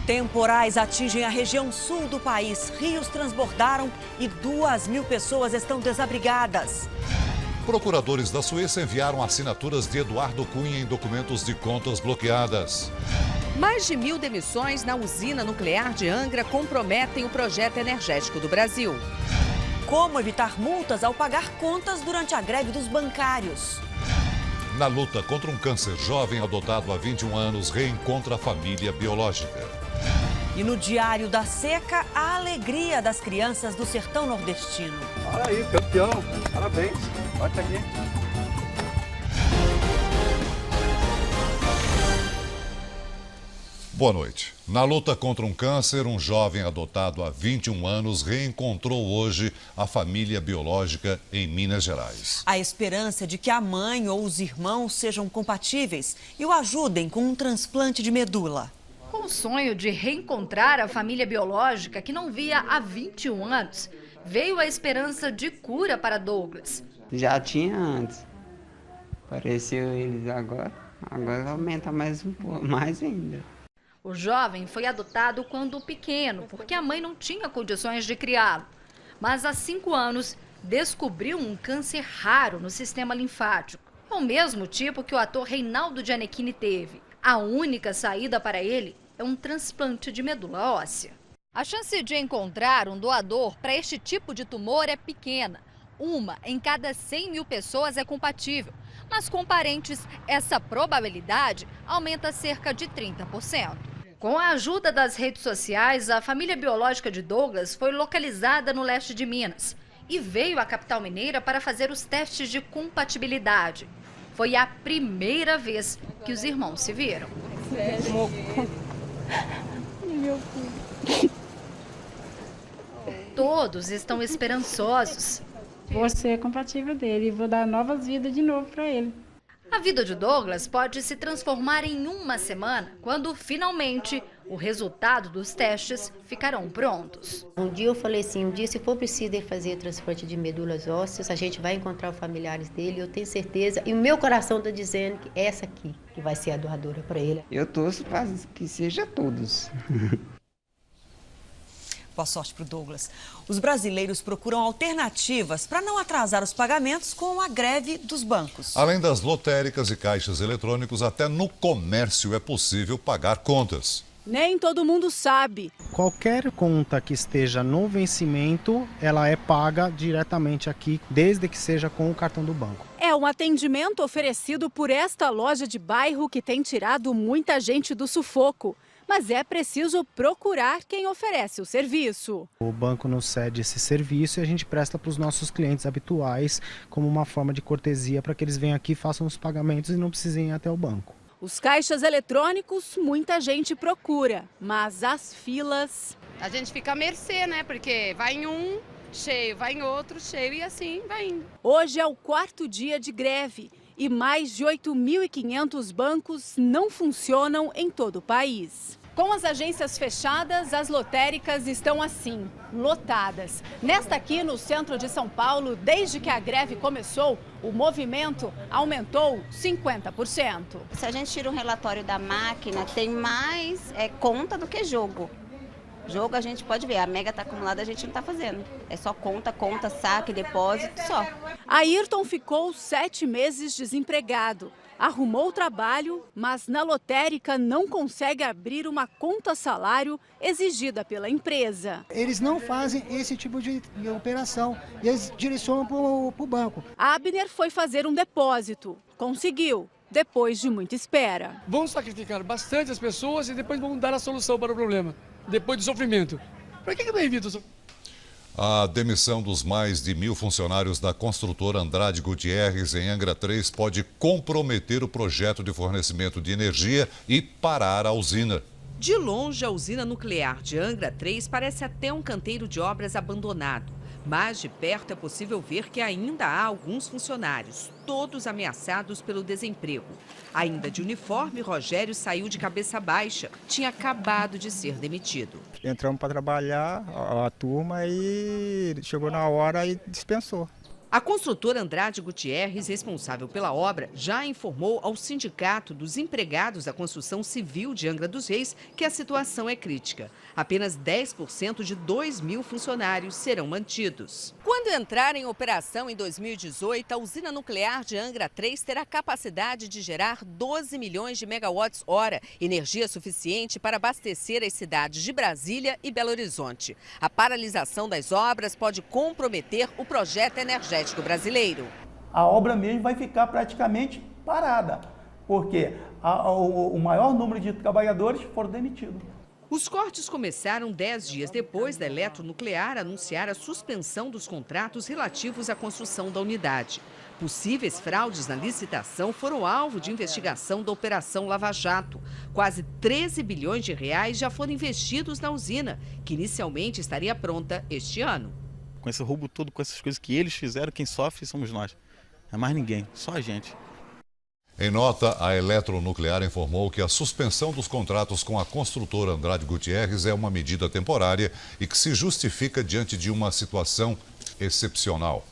Temporais atingem a região sul do país. Rios transbordaram e 2.000 pessoas estão desabrigadas. Procuradores da Suíça enviaram assinaturas de Eduardo Cunha em documentos de contas bloqueadas. Mais de 1.000 demissões na usina nuclear de Angra comprometem o projeto energético do Brasil. Como evitar multas ao pagar contas durante a greve dos bancários. Na luta contra um câncer, jovem adotado há 21 anos reencontra a família biológica. E no Diário da Seca, a alegria das crianças do sertão nordestino. Olha aí, campeão. Parabéns. Olha aqui. Boa noite. Na luta contra um câncer, um jovem adotado há 21 anos reencontrou hoje a família biológica em Minas Gerais. A esperança de que a mãe ou os irmãos sejam compatíveis e o ajudem com um transplante de medula. Com o sonho de reencontrar a família biológica que não via há 21 anos, veio a esperança de cura para Douglas. Já tinha antes. Apareceu eles agora. Agora aumenta mais um pouco, mais ainda. O jovem foi adotado quando pequeno, porque a mãe não tinha condições de criá-lo. Mas há 5 anos, descobriu um câncer raro no sistema linfático. É o mesmo tipo que o ator Reinaldo Gianecchini teve. A única saída para ele é um transplante de medula óssea. A chance de encontrar um doador para este tipo de tumor é pequena. 1 em cada 100.000 pessoas é compatível. Mas com parentes, essa probabilidade aumenta cerca de 30%. Com a ajuda das redes sociais, a família biológica de Douglas foi localizada no leste de Minas e veio à capital mineira para fazer os testes de compatibilidade. Foi a primeira vez que os irmãos se viram. Meu filho. Todos estão esperançosos. Vou ser compatível dele e vou dar novas vidas de novo para ele. A vida de Douglas pode se transformar em 1 semana, quando finalmente o resultado dos testes ficarão prontos. Um dia eu falei assim, um dia se for preciso ele fazer transplante de medulas ósseas, a gente vai encontrar os familiares dele, eu tenho certeza. E o meu coração está dizendo que essa aqui que vai ser a doadora para ele. Eu torço para que seja todos. Boa sorte para o Douglas. Os brasileiros procuram alternativas para não atrasar os pagamentos com a greve dos bancos. Além das lotéricas e caixas eletrônicos, até no comércio é possível pagar contas. Nem todo mundo sabe. Qualquer conta que esteja no vencimento, ela é paga diretamente aqui, desde que seja com o cartão do banco. É um atendimento oferecido por esta loja de bairro que tem tirado muita gente do sufoco. Mas é preciso procurar quem oferece o serviço. O banco nos cede esse serviço e a gente presta para os nossos clientes habituais como uma forma de cortesia para que eles venham aqui, façam os pagamentos e não precisem ir até o banco. Os caixas eletrônicos, muita gente procura, mas as filas... A gente fica à mercê, né? Porque vai em um cheio, vai em outro cheio e assim vai indo. Hoje é o 4º dia de greve e mais de 8.500 bancos não funcionam em todo o país. Com as agências fechadas, as lotéricas estão assim, lotadas. Nesta aqui no centro de São Paulo, desde que a greve começou, o movimento aumentou 50%. Se a gente tira um relatório da máquina, tem mais conta do que jogo. Jogo a gente pode ver, a mega está acumulada, a gente não está fazendo. É só conta, saque, depósito, só. Ayrton ficou 7 meses desempregado. Arrumou trabalho, mas na lotérica não consegue abrir uma conta salário exigida pela empresa. Eles não fazem esse tipo de operação, eles direcionam para o banco. Abner foi fazer um depósito. Conseguiu, depois de muita espera. Vamos sacrificar bastante as pessoas e depois vamos dar a solução para o problema. Depois do sofrimento. Para que eu evito o sofrimento? A demissão dos mais de 1.000 funcionários da construtora Andrade Gutierrez em Angra 3 pode comprometer o projeto de fornecimento de energia e parar a usina. De longe, a usina nuclear de Angra 3 parece até um canteiro de obras abandonado. Mas de perto é possível ver que ainda há alguns funcionários, todos ameaçados pelo desemprego. Ainda de uniforme, Rogério saiu de cabeça baixa. Tinha acabado de ser demitido. Entramos para trabalhar, a turma, e chegou na hora e dispensou. A construtora Andrade Gutierrez, responsável pela obra, já informou ao Sindicato dos Empregados da Construção Civil de Angra dos Reis que a situação é crítica. Apenas 10% de 2.000 funcionários serão mantidos. Quando entrar em operação em 2018, a usina nuclear de Angra 3 terá capacidade de gerar 12 milhões de megawatts-hora, energia suficiente para abastecer as cidades de Brasília e Belo Horizonte. A paralisação das obras pode comprometer o projeto energético brasileiro. A obra mesmo vai ficar praticamente parada, porque o maior número de trabalhadores foram demitidos. Os cortes começaram 10 dias depois da Eletronuclear anunciar a suspensão dos contratos relativos à construção da unidade. Possíveis fraudes na licitação foram alvo de investigação da Operação Lava Jato. Quase 13 bilhões de reais já foram investidos na usina, que inicialmente estaria pronta este ano. Com esse roubo todo, com essas coisas que eles fizeram, quem sofre somos nós. Não é mais ninguém, só a gente. Em nota, a Eletronuclear informou que a suspensão dos contratos com a construtora Andrade Gutierrez é uma medida temporária e que se justifica diante de uma situação excepcional.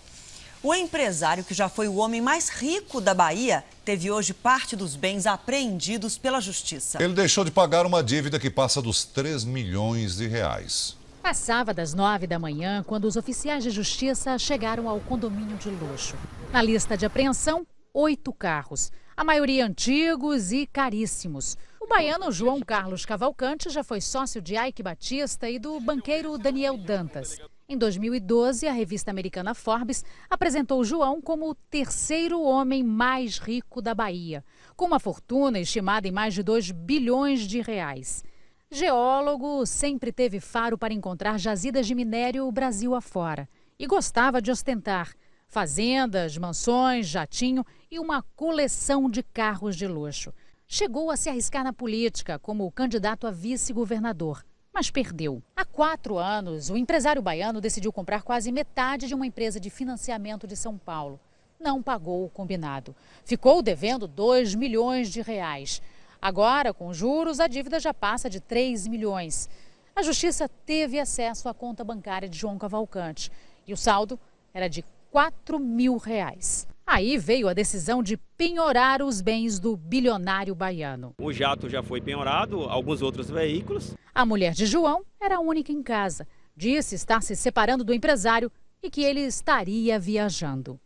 O empresário, que já foi o homem mais rico da Bahia, teve hoje parte dos bens apreendidos pela justiça. Ele deixou de pagar uma dívida que passa dos 3 milhões de reais. Passava das 9 da manhã quando os oficiais de justiça chegaram ao condomínio de luxo. Na lista de apreensão, 8 carros. A maioria antigos e caríssimos. O baiano João Carlos Cavalcante já foi sócio de Ike Batista e do banqueiro Daniel Dantas. Em 2012, a revista americana Forbes apresentou João como o terceiro homem mais rico da Bahia, com uma fortuna estimada em mais de 2 bilhões de reais. Geólogo, sempre teve faro para encontrar jazidas de minério Brasil afora e gostava de ostentar fazendas, mansões, jatinho e uma coleção de carros de luxo. Chegou a se arriscar na política como candidato a vice-governador, mas perdeu. Há 4 anos, o empresário baiano decidiu comprar quase metade de uma empresa de financiamento de São Paulo. Não pagou o combinado. Ficou devendo 2 milhões de reais. Agora, com juros, a dívida já passa de 3 milhões. A justiça teve acesso à conta bancária de João Cavalcante e o saldo era de 4 mil reais. Aí veio a decisão de penhorar os bens do bilionário baiano. O jato já foi penhorado, alguns outros veículos. A mulher de João era a única em casa. Disse estar se separando do empresário e que ele estaria viajando.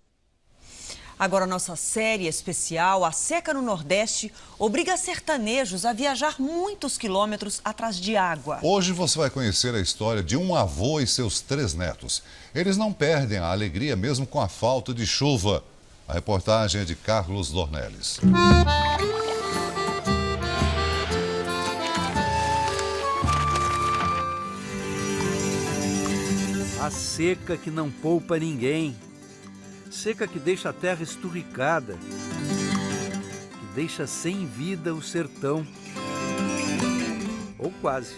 Agora, nossa série especial, a seca no Nordeste, obriga sertanejos a viajar muitos quilômetros atrás de água. Hoje você vai conhecer a história de um avô e seus 3 netos. Eles não perdem a alegria mesmo com a falta de chuva. A reportagem é de Carlos Dornelles. A seca que não poupa ninguém. Seca que deixa a terra esturricada, que deixa sem vida o sertão. Ou quase.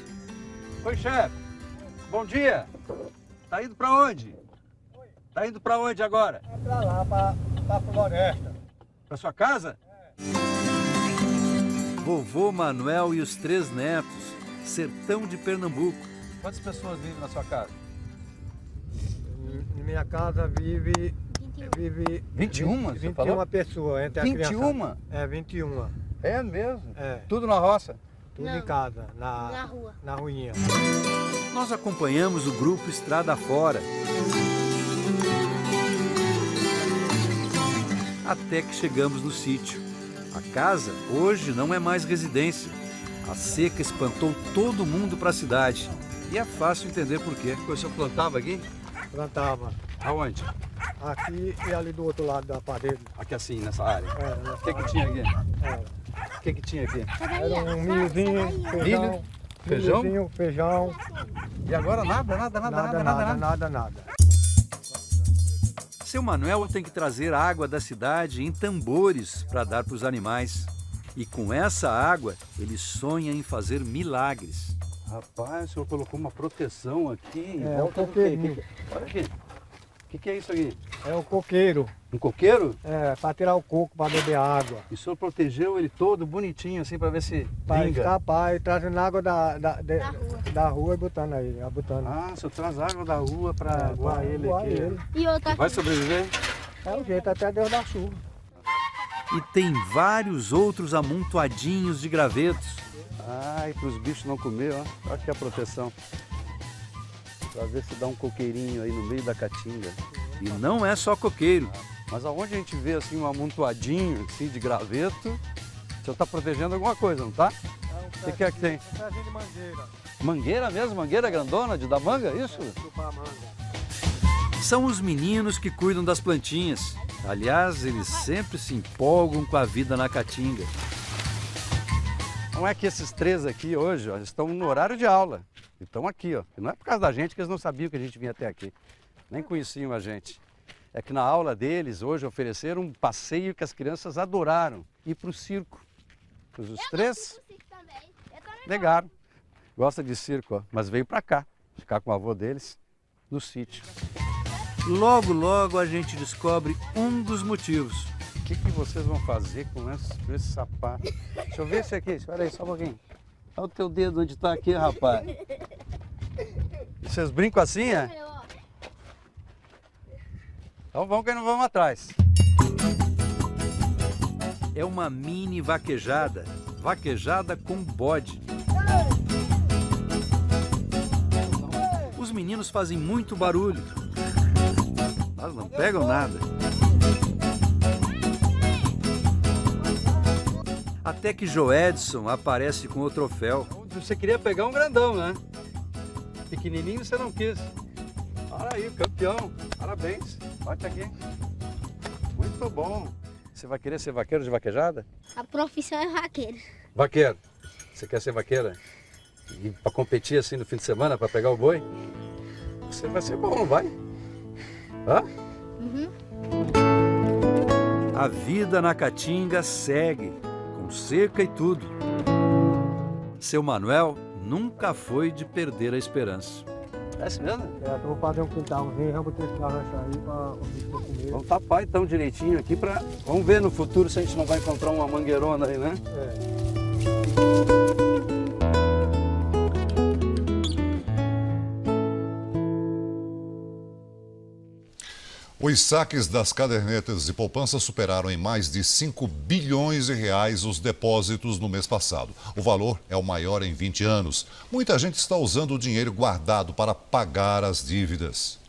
Oi, chefe. Bom dia. Tá indo pra onde? Tá indo pra onde agora? Pra lá, pra floresta. Pra sua casa? Vovô Manuel e os 3 netos, sertão de Pernambuco. Quantas pessoas vivem na sua casa? Na minha casa vive 21, você 21 falou? pessoas entre a 21? criança. É, 21. É mesmo? É. Tudo na roça? Tudo em casa, na rua. Na ruinha. Nós acompanhamos o grupo Estrada Fora. Até que chegamos no sítio. A casa hoje não é mais residência. A seca espantou todo mundo para a cidade. E é fácil entender por quê. O senhor plantava aqui? Plantava. Aonde? Aqui e ali do outro lado da parede. Aqui assim, nessa área? É, O que tinha aqui? O que tinha aqui? Era um milhozinho, feijão. Milho? Feijão? Milhozinho, feijão. E agora nada. Seu Manuel tem que trazer água da cidade em tambores para dar para os animais. E com essa água, ele sonha em fazer milagres. Rapaz, o senhor colocou uma proteção aqui. É, o coqueirinho. Olha aqui. O que é isso aqui? É o coqueiro. Um coqueiro? É, para tirar o coco, para beber água. E o senhor protegeu ele todo bonitinho assim para ver se Para pinga? escapar e trazendo água da da rua e botando aí, botando. Ah, você traz água da rua para aguar ele aqui. E outra vai sobreviver? É o jeito até Deus dar chuva. E tem vários outros amontoadinhos de gravetos. Ai, para os bichos não comer, ó. Olha aqui a proteção. Para ver se dá um coqueirinho aí no meio da caatinga. E não é só coqueiro. Mas aonde a gente vê assim um amontoadinho assim, de graveto, o senhor está protegendo alguma coisa, não tá? O que é que tem? Um pezinho de mangueira. Mangueira mesmo? Mangueira grandona de dar manga, isso? São os meninos que cuidam das plantinhas. Aliás, eles sempre se empolgam com a vida na caatinga. Não é que esses três aqui hoje ó, estão no horário de aula. Estão aqui, ó. E não é por causa da gente que eles não sabiam que a gente vinha até aqui. Nem conheciam a gente. É que na aula deles hoje ofereceram um passeio que as crianças adoraram. Ir para o circo. Os três negaram. Gosta de circo, ó, mas veio para cá. Ficar com o avô deles no sítio. Logo, logo a gente descobre um dos motivos. O que vocês vão fazer com esse sapato? Deixa eu ver esse aqui, espera aí só um pouquinho. Olha o teu dedo onde está aqui, rapaz. Vocês brincam assim, é? Então vamos que não vamos atrás. É uma mini vaquejada. Vaquejada com bode. Os meninos fazem muito barulho. Mas não pegam nada. Até que Joedson aparece com o troféu. Você queria pegar um grandão, né? Pequenininho você não quis. Olha aí, campeão. Parabéns. Bate aqui. Muito bom. Você vai querer ser vaqueiro de vaquejada? A profissão é vaqueiro. Vaqueiro. Você quer ser vaqueira? E para competir assim no fim de semana, para pegar o boi? Você vai ser bom, não vai? Hã? Uhum. A vida na caatinga segue, com seca e tudo. Seu Manuel nunca foi de perder a esperança. É assim mesmo? Vou fazer um quintalzinho, vamos ter esse garrancho aí para o bicho não comer. Vamos tapar então direitinho aqui para... Vamos ver no futuro se a gente não vai encontrar uma mangueirona aí, né? Os saques das cadernetas de poupança superaram em mais de 5 bilhões de reais os depósitos no mês passado. O valor é o maior em 20 anos. Muita gente está usando o dinheiro guardado para pagar as dívidas.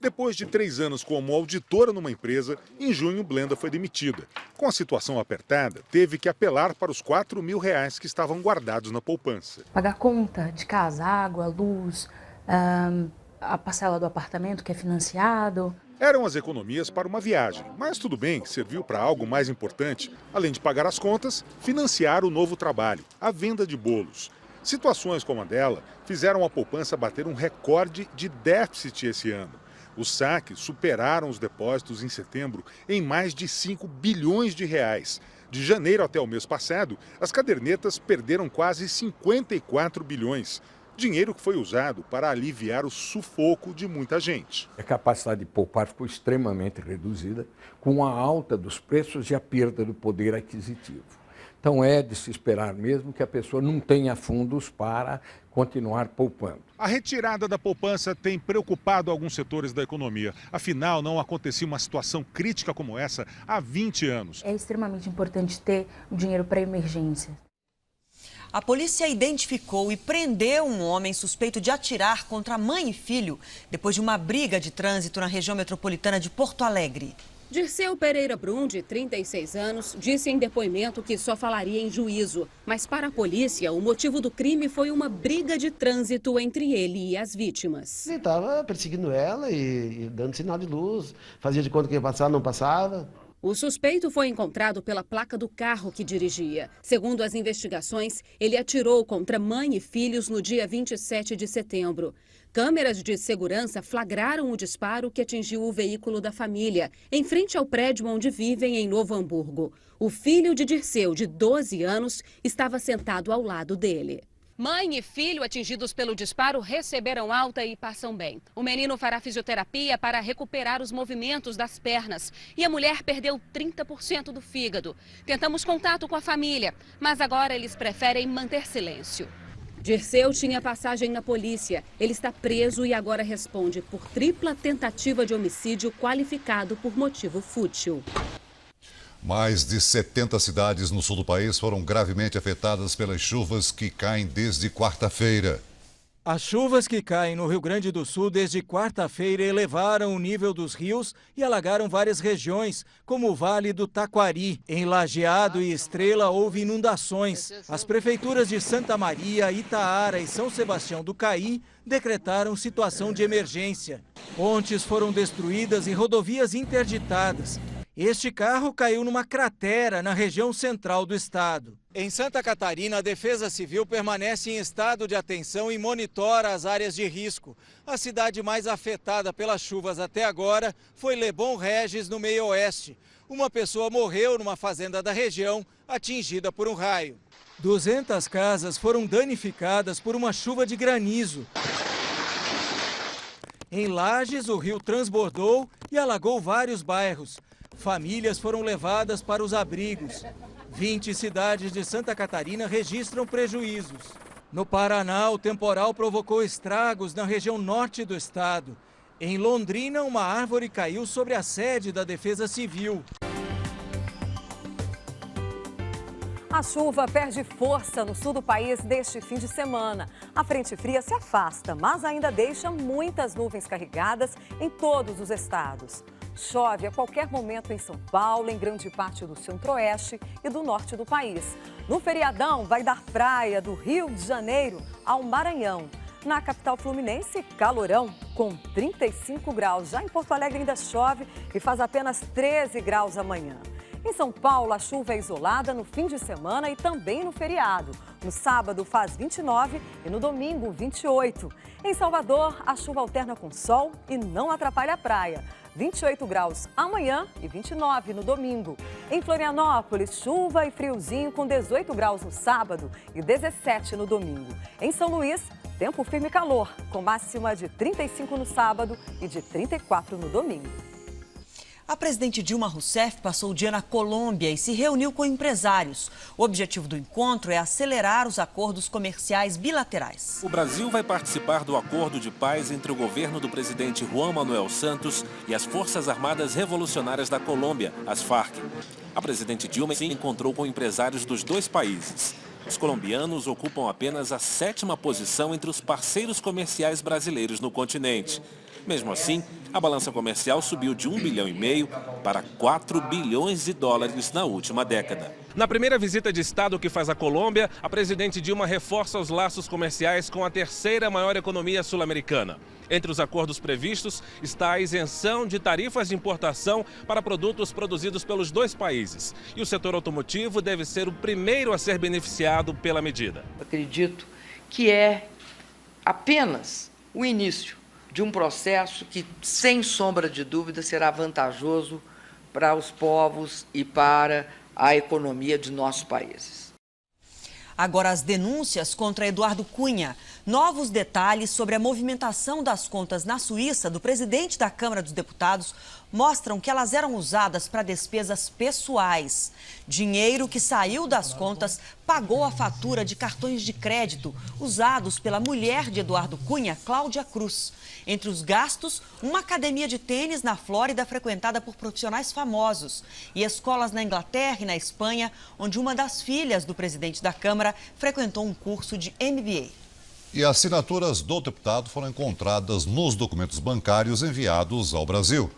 Depois de 3 anos como auditora numa empresa, em junho Blenda foi demitida. Com a situação apertada, teve que apelar para os R$4.000 que estavam guardados na poupança. Pagar conta de casa, água, luz, a parcela do apartamento que é financiado. Eram as economias para uma viagem, mas tudo bem, serviu para algo mais importante. Além de pagar as contas, financiar o novo trabalho, a venda de bolos. Situações como a dela fizeram a poupança bater um recorde de déficit esse ano. Os saques superaram os depósitos em setembro em mais de 5 bilhões de reais. De janeiro até o mês passado, as cadernetas perderam quase 54 bilhões. Dinheiro que foi usado para aliviar o sufoco de muita gente. A capacidade de poupar ficou extremamente reduzida com a alta dos preços e a perda do poder aquisitivo. Então é de se esperar mesmo que a pessoa não tenha fundos para continuar poupando. A retirada da poupança tem preocupado alguns setores da economia. Afinal, não acontecia uma situação crítica como essa há 20 anos. É extremamente importante ter o dinheiro para emergência. A polícia identificou e prendeu um homem suspeito de atirar contra mãe e filho depois de uma briga de trânsito na região metropolitana de Porto Alegre. Dirceu Pereira Brum, de 36 anos, disse em depoimento que só falaria em juízo. Mas para a polícia, o motivo do crime foi uma briga de trânsito entre ele e as vítimas. Ele estava perseguindo ela e dando sinal de luz, fazia de conta que ia passar, não passava. O suspeito foi encontrado pela placa do carro que dirigia. Segundo as investigações, ele atirou contra mãe e filhos no dia 27 de setembro. Câmeras de segurança flagraram o disparo que atingiu o veículo da família, em frente ao prédio onde vivem em Novo Hamburgo. O filho de Dirceu, de 12 anos, estava sentado ao lado dele. Mãe e filho atingidos pelo disparo receberam alta e passam bem. O menino fará fisioterapia para recuperar os movimentos das pernas e a mulher perdeu 30% do fígado. Tentamos contato com a família, mas agora eles preferem manter silêncio. Dirceu tinha passagem na polícia. Ele está preso e agora responde por tripla tentativa de homicídio qualificado por motivo fútil. Mais de 70 cidades no sul do país foram gravemente afetadas pelas chuvas que caem desde quarta-feira. As chuvas que caem no Rio Grande do Sul desde quarta-feira elevaram o nível dos rios e alagaram várias regiões, como o Vale do Taquari. Em Lajeado e Estrela houve inundações. As prefeituras de Santa Maria, Itaara e São Sebastião do Caí decretaram situação de emergência. Pontes foram destruídas e rodovias interditadas. Este carro caiu numa cratera na região central do estado. Em Santa Catarina, a Defesa Civil permanece em estado de atenção e monitora as áreas de risco. A cidade mais afetada pelas chuvas até agora foi Lebon Regis, no meio-oeste. Uma pessoa morreu numa fazenda da região, atingida por um raio. 200 casas foram danificadas por uma chuva de granizo. Em Lages, o rio transbordou e alagou vários bairros. Famílias foram levadas para os abrigos. 20 cidades de Santa Catarina registram prejuízos. No Paraná, o temporal provocou estragos na região norte do estado. Em Londrina, uma árvore caiu sobre a sede da Defesa Civil. A chuva perde força no sul do país deste fim de semana. A frente fria se afasta, mas ainda deixa muitas nuvens carregadas em todos os estados. Chove a qualquer momento em São Paulo, em grande parte do centro-oeste e do norte do país. No feriadão, vai dar praia do Rio de Janeiro ao Maranhão. Na capital fluminense, calorão, com 35 graus. Já em Porto Alegre ainda chove e faz apenas 13 graus amanhã. Em São Paulo, a chuva é isolada no fim de semana e também no feriado. No sábado faz 29 e no domingo 28. Em Salvador, a chuva alterna com sol e não atrapalha a praia. 28 graus amanhã e 29 no domingo. Em Florianópolis, chuva e friozinho com 18 graus no sábado e 17 no domingo. Em São Luís, tempo firme e calor, com máxima de 35 no sábado e de 34 no domingo. A presidente Dilma Rousseff passou o dia na Colômbia e se reuniu com empresários. O objetivo do encontro é acelerar os acordos comerciais bilaterais. O Brasil vai participar do acordo de paz entre o governo do presidente Juan Manuel Santos e as Forças Armadas Revolucionárias da Colômbia, as Farc. A presidente Dilma se encontrou com empresários dos dois países. Os colombianos ocupam apenas a 7ª posição entre os parceiros comerciais brasileiros no continente. Mesmo assim, a balança comercial subiu de 1,5 bilhão para 4 bilhões de dólares na última década. Na primeira visita de Estado que faz à Colômbia, a presidente Dilma reforça os laços comerciais com a 3ª maior economia sul-americana. Entre os acordos previstos está a isenção de tarifas de importação para produtos produzidos pelos dois países. E o setor automotivo deve ser o primeiro a ser beneficiado pela medida. Acredito que é apenas o início de um processo que, sem sombra de dúvida, será vantajoso para os povos e para a economia de nossos países. Agora as denúncias contra Eduardo Cunha. Novos detalhes sobre a movimentação das contas na Suíça do presidente da Câmara dos Deputados mostram que elas eram usadas para despesas pessoais. Dinheiro que saiu das contas pagou a fatura de cartões de crédito usados pela mulher de Eduardo Cunha, Cláudia Cruz. Entre os gastos, uma academia de tênis na Flórida frequentada por profissionais famosos e escolas na Inglaterra e na Espanha, onde uma das filhas do presidente da Câmara frequentou um curso de MBA. E assinaturas do deputado foram encontradas nos documentos bancários enviados ao Brasil.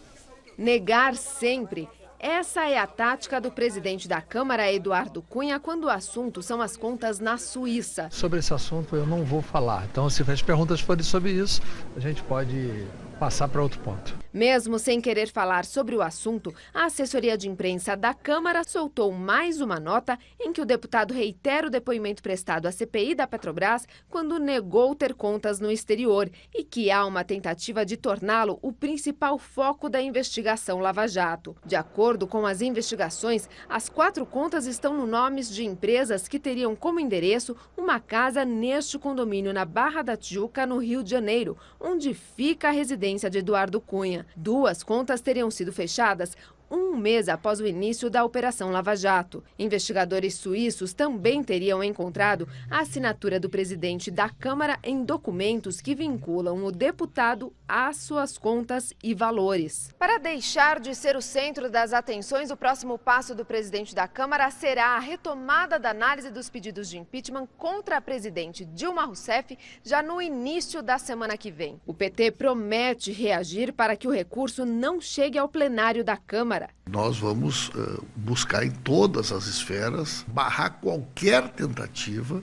Negar sempre. Essa é a tática do presidente da Câmara, Eduardo Cunha, quando o assunto são as contas na Suíça. Sobre esse assunto eu não vou falar. Então, se as perguntas forem sobre isso, a gente pode passar para outro ponto. Mesmo sem querer falar sobre o assunto, a assessoria de imprensa da Câmara soltou mais uma nota em que o deputado reitera o depoimento prestado à CPI da Petrobras quando negou ter contas no exterior e que há uma tentativa de torná-lo o principal foco da investigação Lava Jato. De acordo com as investigações, as 4 contas estão no nomes de empresas que teriam como endereço uma casa neste condomínio na Barra da Tijuca, no Rio de Janeiro, onde fica a residência de Eduardo Cunha. 2 contas teriam sido fechadas um mês após o início da Operação Lava Jato. Investigadores suíços também teriam encontrado a assinatura do presidente da Câmara em documentos que vinculam o deputado às suas contas e valores. Para deixar de ser o centro das atenções, o próximo passo do presidente da Câmara será a retomada da análise dos pedidos de impeachment contra a presidente Dilma Rousseff já no início da semana que vem. O PT promete reagir para que o recurso não chegue ao plenário da Câmara. Nós vamos buscar em todas as esferas barrar qualquer tentativa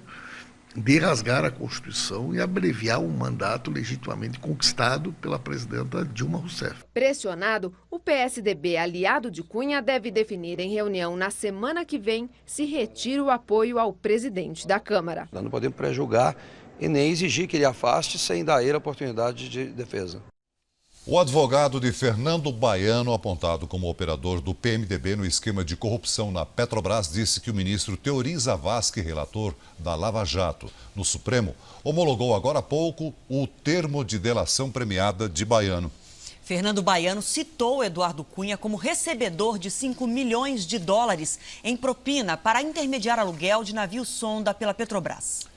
de rasgar a Constituição e abreviar um mandato legitimamente conquistado pela presidenta Dilma Rousseff. Pressionado, o PSDB, aliado de Cunha, deve definir em reunião na semana que vem se retira o apoio ao presidente da Câmara. Nós não podemos pré-julgar e nem exigir que ele afaste sem dar a ele a oportunidade de defesa. O advogado de Fernando Baiano, apontado como operador do PMDB no esquema de corrupção na Petrobras, disse que o ministro Teori Zavascki, relator da Lava Jato no Supremo, homologou agora há pouco o termo de delação premiada de Baiano. Fernando Baiano citou Eduardo Cunha como recebedor de 5 milhões de dólares em propina para intermediar aluguel de navio-sonda pela Petrobras.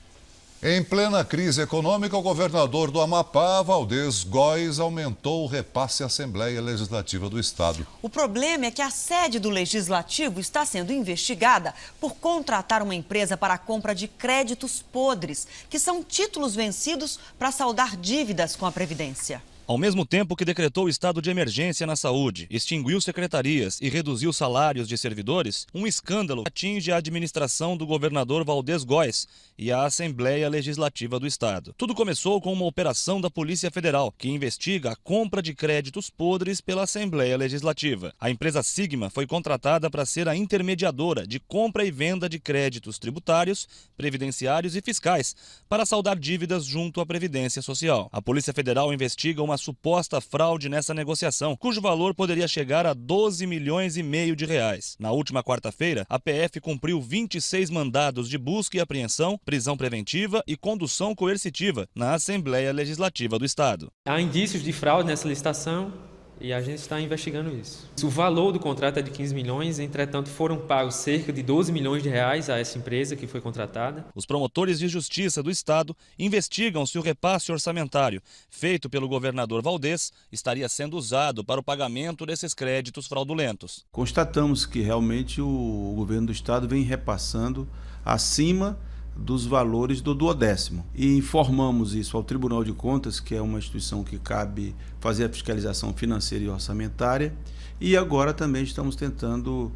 Em plena crise econômica, o governador do Amapá, Valdez Góes, aumentou o repasse à Assembleia Legislativa do Estado. O problema é que a sede do Legislativo está sendo investigada por contratar uma empresa para a compra de créditos podres, que são títulos vencidos para saldar dívidas com a Previdência. Ao mesmo tempo que decretou o estado de emergência na saúde, extinguiu secretarias e reduziu salários de servidores, um escândalo atinge a administração do governador Valdez Góes e a Assembleia Legislativa do Estado. Tudo começou com uma operação da Polícia Federal, que investiga a compra de créditos podres pela Assembleia Legislativa. A empresa Sigma foi contratada para ser a intermediadora de compra e venda de créditos tributários, previdenciários e fiscais, para saldar dívidas junto à Previdência Social. A Polícia Federal investiga uma suposta fraude nessa negociação, cujo valor poderia chegar a 12 milhões e meio de reais. Na última quarta-feira, a PF cumpriu 26 mandados de busca e apreensão, prisão preventiva e condução coercitiva na Assembleia Legislativa do Estado. Há indícios de fraude nessa licitação e a gente está investigando isso. O valor do contrato é de 15 milhões, entretanto foram pagos cerca de 12 milhões de reais a essa empresa que foi contratada. Os promotores de justiça do Estado investigam se o repasse orçamentário feito pelo governador Valdez estaria sendo usado para o pagamento desses créditos fraudulentos. Constatamos que realmente o governo do Estado vem repassando acima dos valores do 12º. E informamos isso ao Tribunal de Contas, que é uma instituição que cabe fazer a fiscalização financeira e orçamentária, e agora também estamos tentando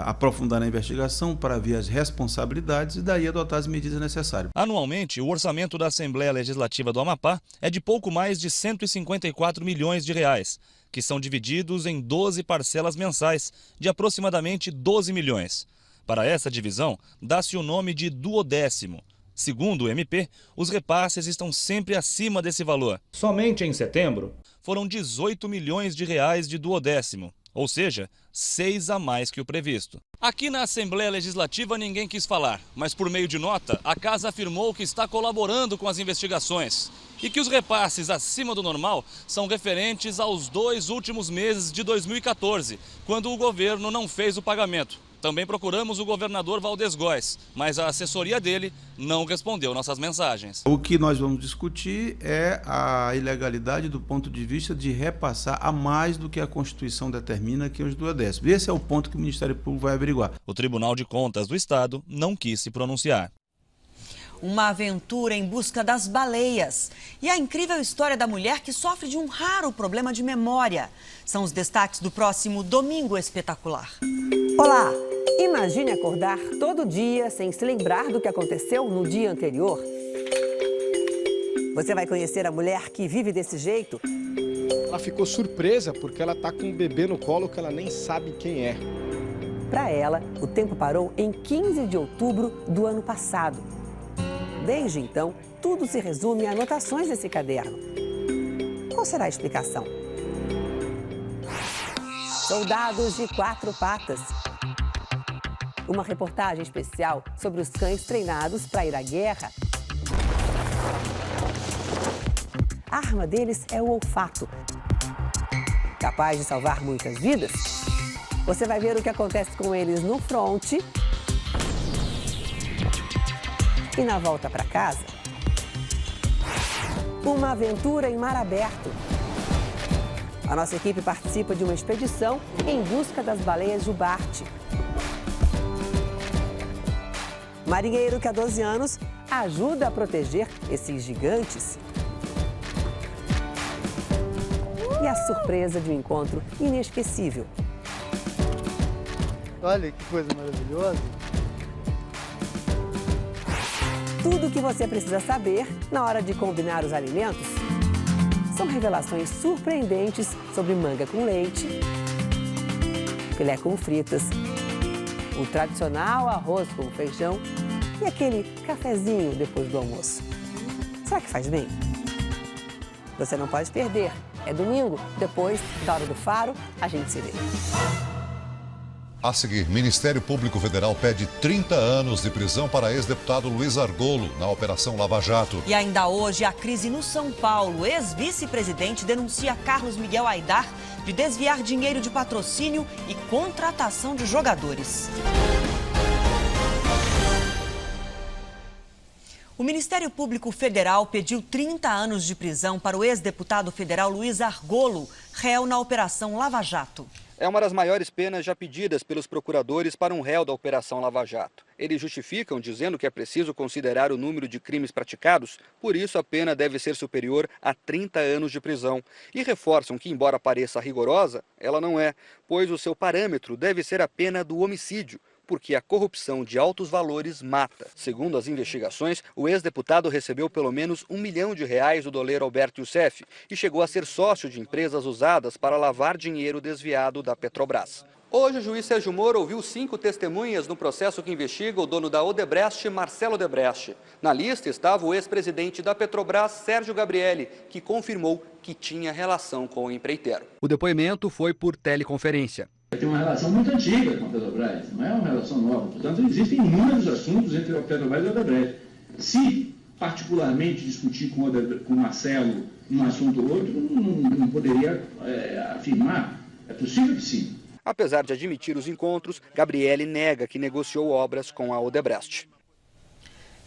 aprofundar na investigação para ver as responsabilidades e daí adotar as medidas necessárias. Anualmente, o orçamento da Assembleia Legislativa do Amapá é de pouco mais de 154 milhões de reais, que são divididos em 12 parcelas mensais, de aproximadamente 12 milhões. Para essa divisão, dá-se o nome de 12º. Segundo o MP, os repasses estão sempre acima desse valor. Somente em setembro, foram 18 milhões de reais de 12º, ou seja, 6 a mais que o previsto. Aqui na Assembleia Legislativa ninguém quis falar, mas por meio de nota, a Casa afirmou que está colaborando com as investigações e que os repasses acima do normal são referentes aos 2 últimos meses de 2014, quando o governo não fez o pagamento. Também procuramos o governador Valdez Góes, mas a assessoria dele não respondeu nossas mensagens. O que nós vamos discutir é a ilegalidade do ponto de vista de repassar a mais do que a Constituição determina, que é os 12º. Esse é o ponto que o Ministério Público vai averiguar. O Tribunal de Contas do Estado não quis se pronunciar. Uma aventura em busca das baleias. E a incrível história da mulher que sofre de um raro problema de memória. São os destaques do próximo Domingo Espetacular. Olá! Imagine acordar todo dia sem se lembrar do que aconteceu no dia anterior. Você vai conhecer a mulher que vive desse jeito? Ela ficou surpresa porque ela está com um bebê no colo que ela nem sabe quem é. Para ela, o tempo parou em 15 de outubro do ano passado. Desde então, tudo se resume a anotações desse caderno. Qual será a explicação? Soldados de 4 patas. Uma reportagem especial sobre os cães treinados para ir à guerra. A arma deles é o olfato. Capaz de salvar muitas vidas? Você vai ver o que acontece com eles no fronte e na volta para casa. Uma aventura em mar aberto. A nossa equipe participa de uma expedição em busca das baleias jubarte. Marinheiro que há 12 anos ajuda a proteger esses gigantes. E a surpresa de um encontro inesquecível. Olha que coisa maravilhosa. Tudo o que você precisa saber na hora de combinar os alimentos são revelações surpreendentes sobre manga com leite, filé com fritas, o tradicional arroz com feijão e aquele cafezinho depois do almoço. Será que faz bem? Você não pode perder. É domingo, depois da Hora do Faro, a gente se vê. A seguir, Ministério Público Federal pede 30 anos de prisão para ex-deputado Luiz Argolo na Operação Lava Jato. E ainda hoje, a crise no São Paulo. Ex-vice-presidente denuncia Carlos Miguel Aidar de desviar dinheiro de patrocínio e contratação de jogadores. O Ministério Público Federal pediu 30 anos de prisão para o ex-deputado federal Luiz Argolo, réu na Operação Lava Jato. É uma das maiores penas já pedidas pelos procuradores para um réu da Operação Lava Jato. Eles justificam dizendo que é preciso considerar o número de crimes praticados, por isso a pena deve ser superior a 30 anos de prisão. E reforçam que, embora pareça rigorosa, ela não é, pois o seu parâmetro deve ser a pena do homicídio, porque a corrupção de altos valores mata. Segundo as investigações, o ex-deputado recebeu pelo menos R$1 milhão do doleiro Alberto Youssef e chegou a ser sócio de empresas usadas para lavar dinheiro desviado da Petrobras. Hoje, o juiz Sérgio Moro ouviu 5 testemunhas no processo que investiga o dono da Odebrecht, Marcelo Odebrecht. Na lista estava o ex-presidente da Petrobras, Sérgio Gabrielli, que confirmou que tinha relação com o empreiteiro. O depoimento foi por teleconferência. Tem uma relação muito antiga com a Petrobras, não é uma relação nova. Portanto, existem inúmeros assuntos entre a Petrobras e a Odebrecht. Se, particularmente, discutir com o Marcelo um assunto ou outro, não poderia afirmar. É possível que sim. Apesar de admitir os encontros, Gabrielli nega que negociou obras com a Odebrecht.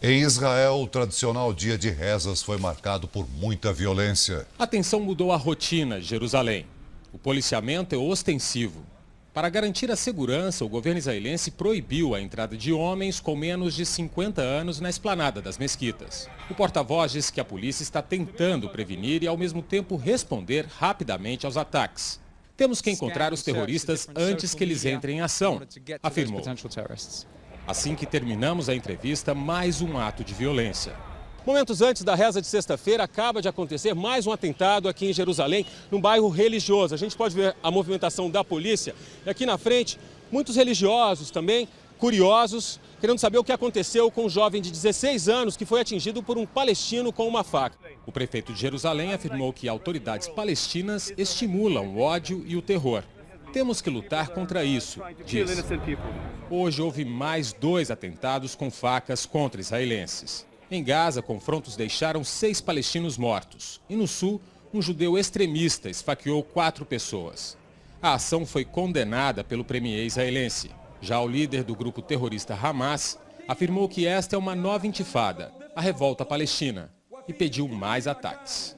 Em Israel, o tradicional dia de rezas foi marcado por muita violência. A tensão mudou a rotina de Jerusalém. O policiamento é ostensivo. Para garantir a segurança, o governo israelense proibiu a entrada de homens com menos de 50 anos na esplanada das mesquitas. O porta-voz diz que a polícia está tentando prevenir e, ao mesmo tempo, responder rapidamente aos ataques. Temos que encontrar os terroristas antes que eles entrem em ação, afirmou. Assim que terminamos a entrevista, mais um ato de violência. Momentos antes da reza de sexta-feira, acaba de acontecer mais um atentado aqui em Jerusalém, num bairro religioso. A gente pode ver a movimentação da polícia. E aqui na frente, muitos religiosos também, curiosos, querendo saber o que aconteceu com um jovem de 16 anos que foi atingido por um palestino com uma faca. O prefeito de Jerusalém afirmou que autoridades palestinas estimulam o ódio e o terror. Temos que lutar contra isso, disse. Hoje houve mais 2 atentados com facas contra israelenses. Em Gaza, confrontos deixaram 6 palestinos mortos. E no sul, um judeu extremista esfaqueou 4 pessoas. A ação foi condenada pelo premier israelense. Já o líder do grupo terrorista Hamas afirmou que esta é uma nova intifada, a revolta palestina, e pediu mais ataques.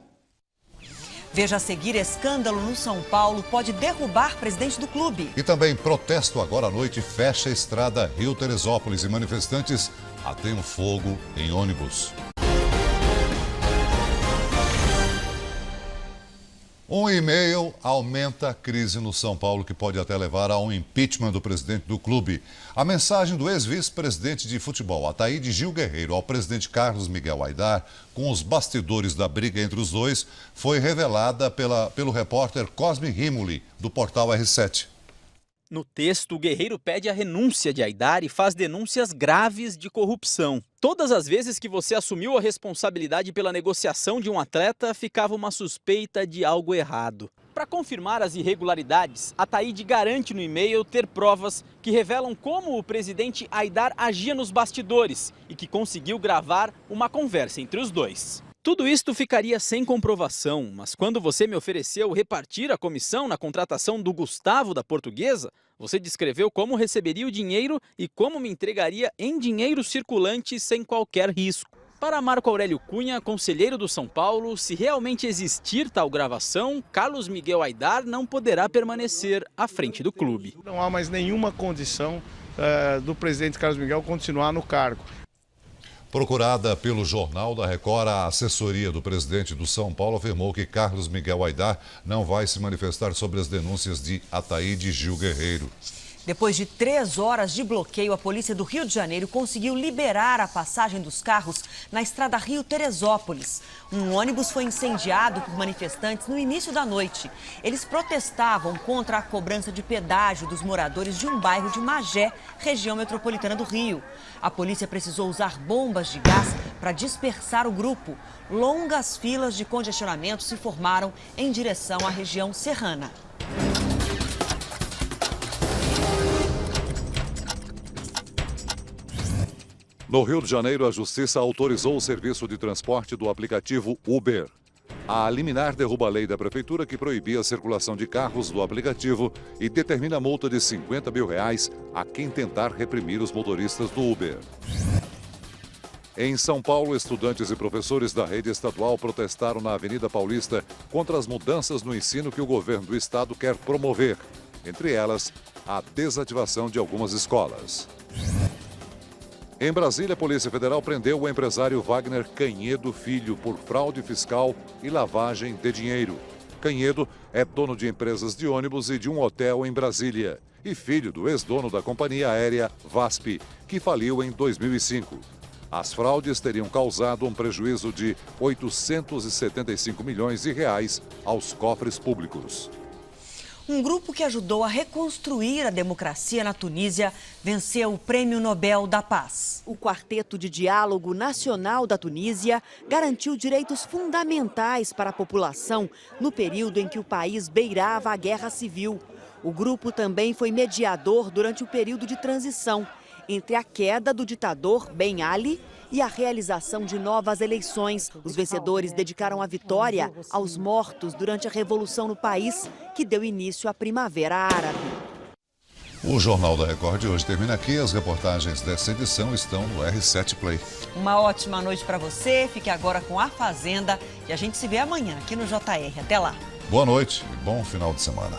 Veja a seguir: escândalo no São Paulo pode derrubar presidente do clube. E também protesto agora à noite fecha a estrada Rio-Teresópolis e manifestantes ateiam fogo em ônibus. Um e-mail aumenta a crise no São Paulo, que pode até levar a um impeachment do presidente do clube. A mensagem do ex-vice-presidente de futebol, Ataíde Gil Guerreiro, ao presidente Carlos Miguel Aidar, com os bastidores da briga entre os dois, foi revelada pelo repórter Cosme Rimoli, do portal R7. No texto, o Guerreiro pede a renúncia de Aidar e faz denúncias graves de corrupção. Todas as vezes que você assumiu a responsabilidade pela negociação de um atleta, ficava uma suspeita de algo errado. Para confirmar as irregularidades, Ataíde garante no e-mail ter provas que revelam como o presidente Aidar agia nos bastidores e que conseguiu gravar uma conversa entre os dois. Tudo isto ficaria sem comprovação, mas quando você me ofereceu repartir a comissão na contratação do Gustavo da Portuguesa, Você descreveu como receberia o dinheiro e como me entregaria em dinheiro circulante sem qualquer risco. Para Marco Aurélio Cunha, conselheiro do São Paulo, se realmente existir tal gravação, Carlos Miguel Aydar não poderá permanecer à frente do clube. Não há mais nenhuma condição do presidente Carlos Miguel continuar no cargo. Procurada pelo Jornal da Record, a assessoria do presidente do São Paulo afirmou que Carlos Miguel Aydar não vai se manifestar sobre as denúncias de Ataíde Gil Guerreiro. Depois de 3 horas de bloqueio, a polícia do Rio de Janeiro conseguiu liberar a passagem dos carros na estrada Rio-Teresópolis. Um ônibus foi incendiado por manifestantes no início da noite. Eles protestavam contra a cobrança de pedágio dos moradores de um bairro de Magé, região metropolitana do Rio. A polícia precisou usar bombas de gás para dispersar o grupo. Longas filas de congestionamento se formaram em direção à região serrana. No Rio de Janeiro, a Justiça autorizou o serviço de transporte do aplicativo Uber. A liminar derruba a lei da Prefeitura que proibia a circulação de carros do aplicativo e determina a multa de R$50 mil a quem tentar reprimir os motoristas do Uber. Em São Paulo, estudantes e professores da rede estadual protestaram na Avenida Paulista contra as mudanças no ensino que o governo do estado quer promover. Entre elas, a desativação de algumas escolas. Em Brasília, a Polícia Federal prendeu o empresário Wagner Canhedo Filho por fraude fiscal e lavagem de dinheiro. Canhedo é dono de empresas de ônibus e de um hotel em Brasília e filho do ex-dono da companhia aérea VASP, que faliu em 2005. As fraudes teriam causado um prejuízo de R$875 milhões aos cofres públicos. Um grupo que ajudou a reconstruir a democracia na Tunísia venceu o Prêmio Nobel da Paz. O Quarteto de Diálogo Nacional da Tunísia garantiu direitos fundamentais para a população no período em que o país beirava a guerra civil. O grupo também foi mediador durante o período de transição entre a queda do ditador Ben Ali e a realização de novas eleições. Os vencedores dedicaram a vitória aos mortos durante a revolução no país, que deu início à Primavera Árabe. O Jornal da Record de hoje termina aqui. As reportagens dessa edição estão no R7 Play. Uma ótima noite para você. Fique agora com A Fazenda e a gente se vê amanhã aqui no JR. Até lá. Boa noite e bom final de semana.